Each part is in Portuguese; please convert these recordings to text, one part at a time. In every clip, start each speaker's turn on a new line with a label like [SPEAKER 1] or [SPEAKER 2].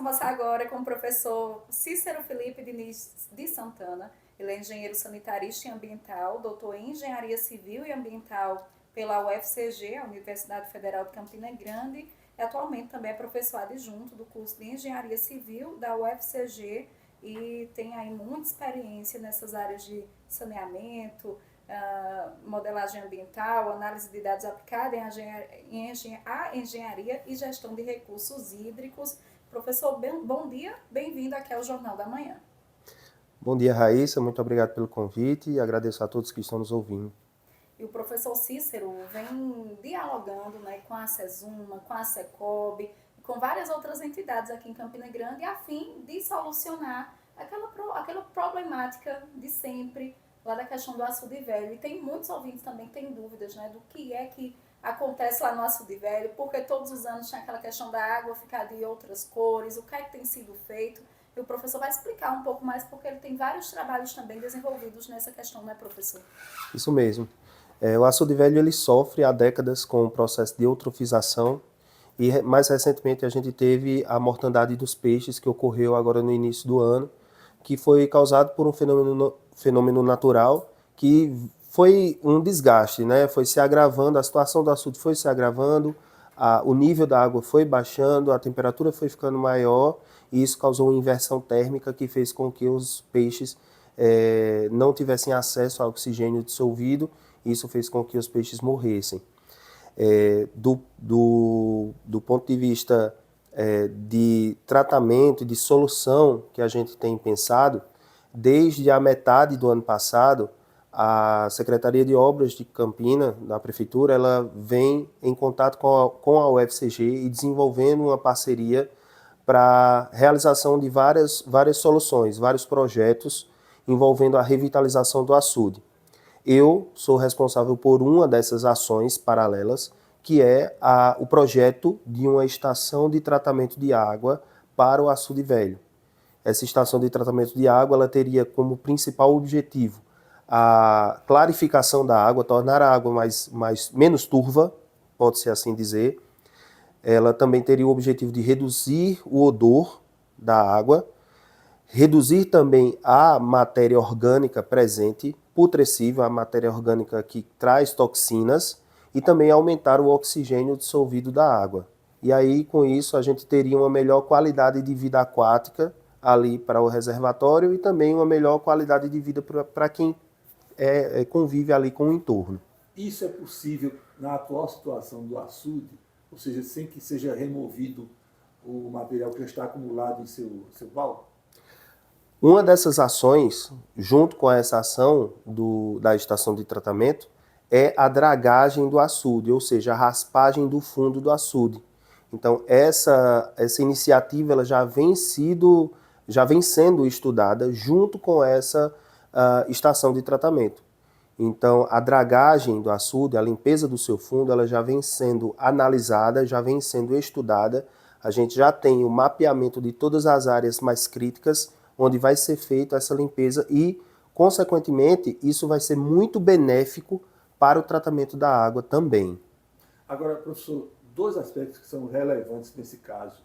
[SPEAKER 1] conversar agora com o professor Cícero Felipe Diniz de Santana. Ele é engenheiro sanitarista e ambiental, doutor em engenharia civil e ambiental pela UFCG, a Universidade Federal de Campina Grande, e atualmente também é professor adjunto do curso de engenharia civil da UFCG e tem aí muita experiência nessas áreas de saneamento, modelagem ambiental, análise de dados aplicada em engenharia e gestão de recursos hídricos. Professor, bom dia, bem-vindo aqui ao Jornal da Manhã.
[SPEAKER 2] Bom dia, Raíssa, muito obrigado pelo convite e agradeço a todos que estão nos ouvindo.
[SPEAKER 1] E o professor Cícero vem dialogando, né, com a SESUMA, com a SECOB, com várias outras entidades aqui em Campina Grande, a fim de solucionar aquela problemática de sempre, lá da questão do açude velho. E tem muitos ouvintes também que têm dúvidas, né, do que é que acontece lá no açude velho, porque todos os anos tem aquela questão da água ficar de outras cores, o que é que tem sido feito. E o professor vai explicar um pouco mais, porque ele tem vários trabalhos também desenvolvidos nessa questão, né, professor?
[SPEAKER 2] Isso mesmo. O açude velho ele sofre há décadas com o processo de eutrofização e mais recentemente a gente teve a mortandade dos peixes que ocorreu agora no início do ano, que foi causado por um fenômeno natural que foi um desgaste, né? Foi se agravando, a situação do açude foi se agravando, o nível da água foi baixando, a temperatura foi ficando maior e isso causou uma inversão térmica que fez com que os peixes não tivessem acesso ao oxigênio dissolvido. Isso fez com que os peixes morressem. Do ponto de vista de tratamento e de solução que a gente tem pensado, desde a metade do ano passado, a Secretaria de Obras de Campina, da Prefeitura, ela vem em contato com a UFCG e desenvolvendo uma parceria para a realização de várias soluções, vários projetos envolvendo a revitalização do açude. Eu sou responsável por uma dessas ações paralelas, que é o projeto de uma estação de tratamento de água para o açude velho. Essa estação de tratamento de água ela teria como principal objetivo a clarificação da água, tornar a água menos turva, pode-se assim dizer. Ela também teria o objetivo de reduzir o odor da água, reduzir também a matéria orgânica presente, putrescível, a matéria orgânica que traz toxinas, e também aumentar o oxigênio dissolvido da água. E aí, com isso, a gente teria uma melhor qualidade de vida aquática ali para o reservatório e também uma melhor qualidade de vida para quem convive ali com o entorno.
[SPEAKER 3] Isso é possível na atual situação do açude, ou seja, sem que seja removido o material que já está acumulado em seu balde?
[SPEAKER 2] Uma dessas ações, junto com essa ação da estação de tratamento, é a dragagem do açude, ou seja, a raspagem do fundo do açude. Então, essa iniciativa ela já vem sendo estudada junto com essa estação de tratamento. Então, a dragagem do açude, a limpeza do seu fundo, ela já vem sendo analisada, já vem sendo estudada. A gente já tem o mapeamento de todas as áreas mais críticas, onde vai ser feita essa limpeza e, consequentemente, isso vai ser muito benéfico para o tratamento da água também.
[SPEAKER 3] Agora, professor, dois aspectos que são relevantes nesse caso.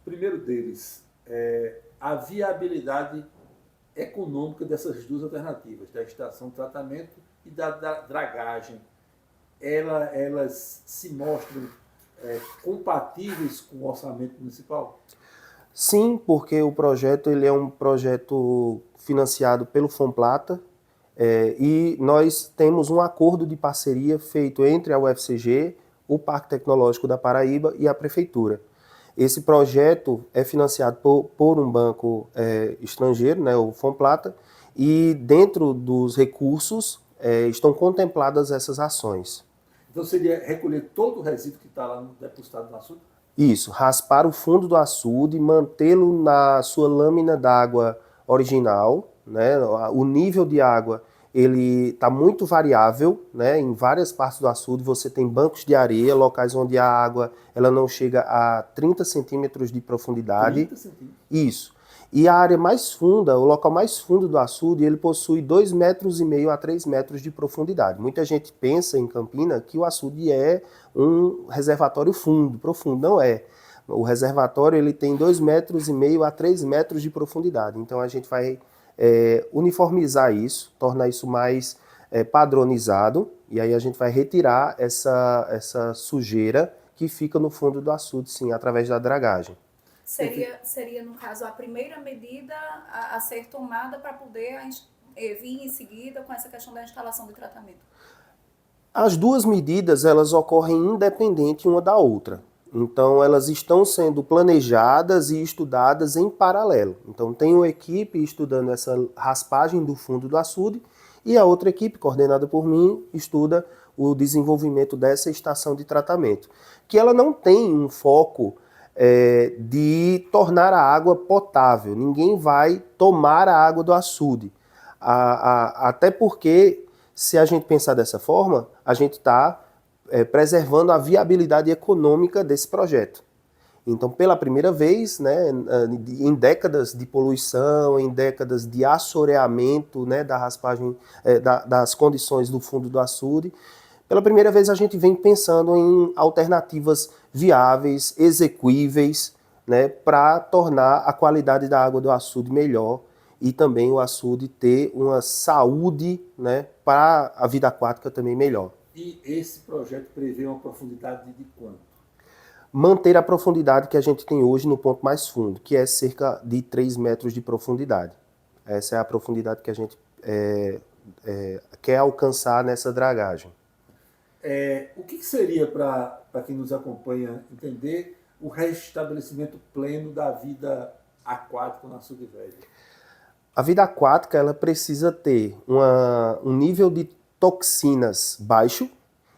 [SPEAKER 3] O primeiro deles é a viabilidade econômica dessas duas alternativas, da estação de tratamento e da dragagem. Elas se mostram compatíveis com o orçamento municipal?
[SPEAKER 2] Sim, porque o projeto ele é um projeto financiado pelo Fomplata e nós temos um acordo de parceria feito entre a UFCG, o Parque Tecnológico da Paraíba e a Prefeitura. Esse projeto é financiado por um banco estrangeiro, né, o Fomplata, e dentro dos recursos estão contempladas essas ações.
[SPEAKER 3] Então seria recolher todo o resíduo que está lá depositado no açude?
[SPEAKER 2] Isso, raspar o fundo do açude, mantê-lo na sua lâmina d'água original, né? O nível de água ele está muito variável, né? Em várias partes do açude você tem bancos de areia, locais onde a água ela não chega a 30 centímetros de profundidade.
[SPEAKER 3] 30 centímetros?
[SPEAKER 2] Isso. E a área mais funda, o local mais fundo do açude, ele possui 2,5 metros a 3 metros de profundidade. Muita gente pensa em Campina que o açude é um reservatório profundo. Não é. O reservatório ele tem 2,5 metros a 3 metros de profundidade. Então a gente vai uniformizar isso, tornar isso mais padronizado, e aí a gente vai retirar essa sujeira que fica no fundo do açude, sim, através da dragagem.
[SPEAKER 1] Seria, no caso, a primeira medida a ser tomada para poder vir em seguida com essa questão da instalação de tratamento?
[SPEAKER 2] As duas medidas, elas ocorrem independente uma da outra. Então, elas estão sendo planejadas e estudadas em paralelo. Então, tem uma equipe estudando essa raspagem do fundo do açude e a outra equipe, coordenada por mim, estuda o desenvolvimento dessa estação de tratamento. Que ela não tem um foco de tornar a água potável. Ninguém vai tomar a água do açude. Até porque, se a gente pensar dessa forma, a gente está preservando a viabilidade econômica desse projeto. Então, pela primeira vez, né, em décadas de poluição, em décadas de assoreamento, né, da raspagem, das condições do fundo do açude, pela primeira vez a gente vem pensando em alternativas viáveis, execuíveis, né, para tornar a qualidade da água do açude melhor e também o açude ter uma saúde, né, para a vida aquática também melhor.
[SPEAKER 3] E esse projeto prevê uma profundidade de quanto?
[SPEAKER 2] Manter a profundidade que a gente tem hoje no ponto mais fundo, que é cerca de 3 metros de profundidade. Essa é a profundidade que a gente quer alcançar nessa dragagem.
[SPEAKER 3] O que seria, para quem nos acompanha entender, o restabelecimento pleno da vida aquática no açude velho?
[SPEAKER 2] A vida aquática ela precisa ter um nível de toxinas baixo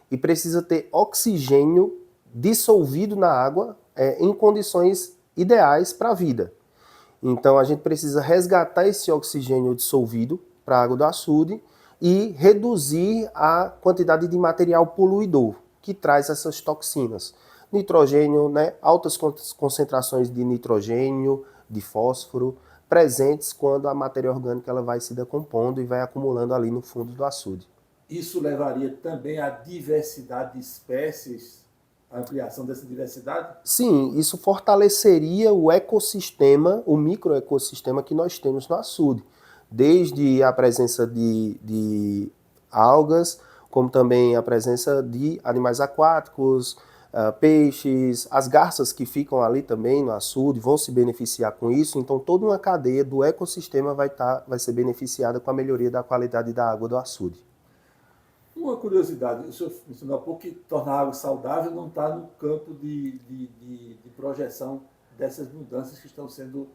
[SPEAKER 2] e precisa ter oxigênio dissolvido na água em condições ideais para a vida. Então a gente precisa resgatar esse oxigênio dissolvido para a água do açude e reduzir a quantidade de material poluidor que traz essas toxinas. Nitrogênio, né, altas concentrações de nitrogênio, de fósforo, presentes quando a matéria orgânica ela vai se decompondo e vai acumulando ali no fundo do açude.
[SPEAKER 3] Isso levaria também à diversidade de espécies, à ampliação dessa diversidade?
[SPEAKER 2] Sim, isso fortaleceria o ecossistema, o microecossistema que nós temos no açude. Desde a presença de algas, como também a presença de animais aquáticos, peixes, as garças que ficam ali também no açude vão se beneficiar com isso. Então toda uma cadeia do ecossistema vai ser beneficiada com a melhoria da qualidade da água do açude.
[SPEAKER 3] Uma curiosidade, o senhor mencionou há pouco que tornar a água saudável não está no campo de projeção dessas mudanças que estão sendo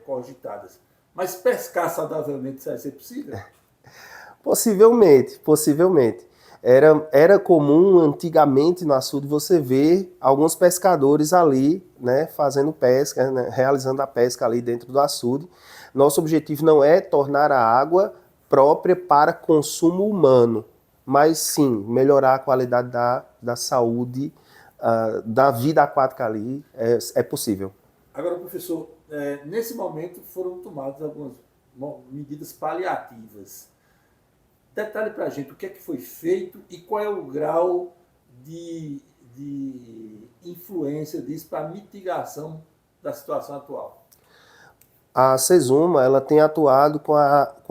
[SPEAKER 3] cogitadas. Mas pescar saudavelmente isso vai ser possível?
[SPEAKER 2] Possivelmente. Era comum antigamente no açude você ver alguns pescadores ali, né, fazendo pesca, né, realizando a pesca ali dentro do açude. Nosso objetivo não é tornar a água própria para consumo humano, mas sim melhorar a qualidade da saúde, da vida aquática ali, é possível.
[SPEAKER 3] Agora, professor, nesse momento foram tomadas algumas medidas paliativas. Detalhe para a gente o que é que foi feito e qual é o grau de influência disso para a mitigação da situação atual.
[SPEAKER 2] A Sesuma ela tem atuado com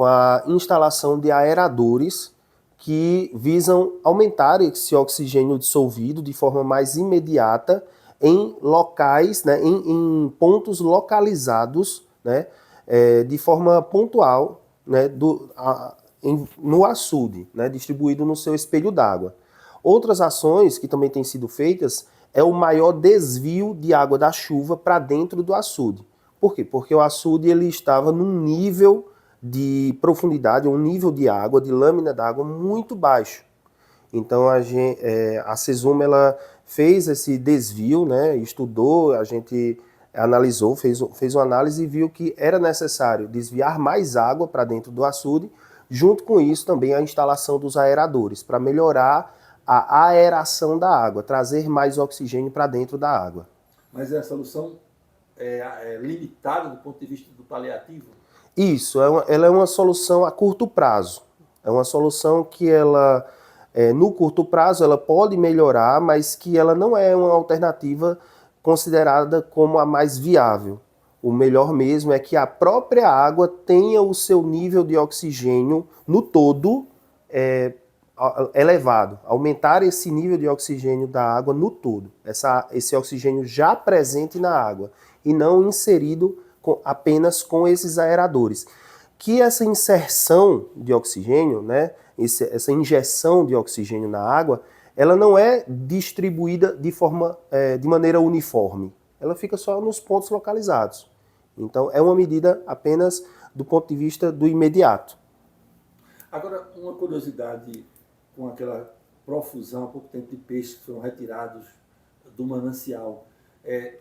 [SPEAKER 2] a instalação de aeradores que visam aumentar esse oxigênio dissolvido de forma mais imediata em locais, né, em pontos localizados, né, de forma pontual, né, no açude, né, distribuído no seu espelho d'água. Outras ações que também têm sido feitas é o maior desvio de água da chuva para dentro do açude. Por quê? Porque o açude ele estava num nível de profundidade, um nível de água, de lâmina d'água muito baixo. Então a Sesuma ela fez esse desvio, né, estudou, a gente analisou, fez uma análise e viu que era necessário desviar mais água para dentro do açude, junto com isso também a instalação dos aeradores, para melhorar a aeração da água, trazer mais oxigênio para dentro da água.
[SPEAKER 3] Mas a solução é limitada do ponto de vista do paliativo?
[SPEAKER 2] Isso, ela é uma solução a curto prazo. É uma solução que ela, no curto prazo, ela pode melhorar, mas que ela não é uma alternativa considerada como a mais viável. O melhor mesmo é que a própria água tenha o seu nível de oxigênio no todo elevado. Aumentar esse nível de oxigênio da água no todo. Esse oxigênio já presente na água e não inserido apenas com esses aeradores. Que essa inserção de oxigênio, né, essa injeção de oxigênio na água, ela não é distribuída de maneira uniforme. Ela fica só nos pontos localizados. Então, é uma medida apenas do ponto de vista do imediato.
[SPEAKER 3] Agora, uma curiosidade com aquela profusão há pouco tempo de peixes que foram retirados do manancial.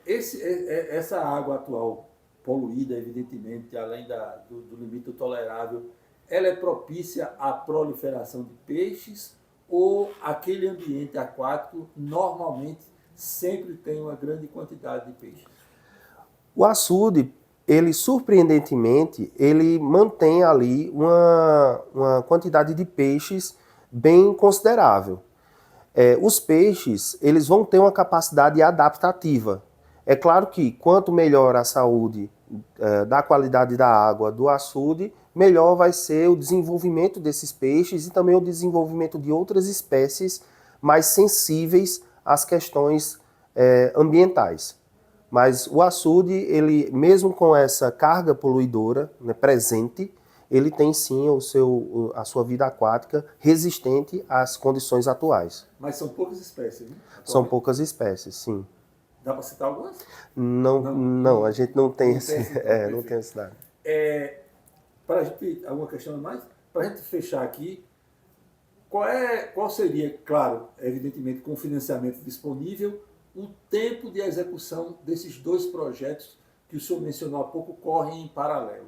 [SPEAKER 3] Essa água atual, poluída, evidentemente, além do limite tolerável, ela é propícia à proliferação de peixes ou aquele ambiente aquático normalmente sempre tem uma grande quantidade de peixes?
[SPEAKER 2] O açude, ele surpreendentemente, ele mantém ali uma quantidade de peixes bem considerável. Os peixes, eles vão ter uma capacidade adaptativa. É claro que quanto melhor a saúde da qualidade da água do açude, melhor vai ser o desenvolvimento desses peixes e também o desenvolvimento de outras espécies mais sensíveis às questões ambientais. Mas o açude, ele, mesmo com essa carga poluidora, né, presente, ele tem sim a sua vida aquática resistente às condições atuais.
[SPEAKER 3] Mas são poucas espécies, né?
[SPEAKER 2] São poucas espécies, sim.
[SPEAKER 3] Dá para citar algumas?
[SPEAKER 2] Não, a gente não tem
[SPEAKER 3] não
[SPEAKER 2] tem esse dado.
[SPEAKER 3] Para a gente, alguma questão a mais? Para a gente fechar aqui, qual seria, claro, evidentemente com o financiamento disponível, o tempo de execução desses dois projetos que o senhor mencionou há pouco correm em paralelo?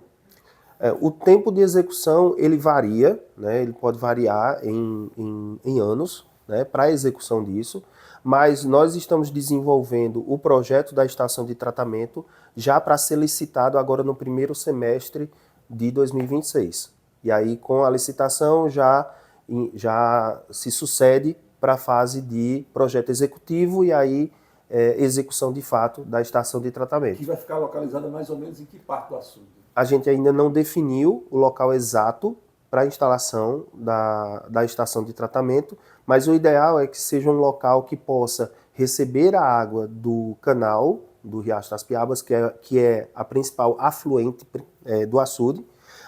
[SPEAKER 2] O tempo de execução ele varia, né? Ele pode variar em anos, né, para a execução disso, mas nós estamos desenvolvendo o projeto da estação de tratamento já para ser licitado agora no primeiro semestre de 2026. E aí com a licitação já se sucede para a fase de projeto executivo e aí execução de fato da estação de tratamento.
[SPEAKER 3] Que vai ficar localizada mais ou menos em que parte do açude?
[SPEAKER 2] A gente ainda não definiu o local exato para a instalação da estação de tratamento, mas o ideal é que seja um local que possa receber a água do canal, do Riacho das Piabas, que é a principal afluente do açude,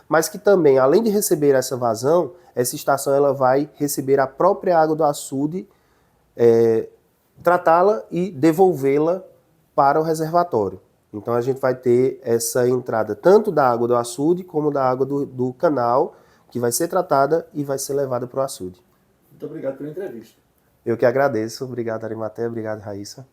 [SPEAKER 2] mas que também, além de receber essa vazão, essa estação ela vai receber a própria água do açude, tratá-la e devolvê-la para o reservatório. Então a gente vai ter essa entrada tanto da água do açude como da água do canal, que vai ser tratada e vai ser levada para o açude.
[SPEAKER 3] Muito obrigado pela entrevista.
[SPEAKER 2] Eu que agradeço. Obrigado, Arimatea. Obrigado, Raíssa.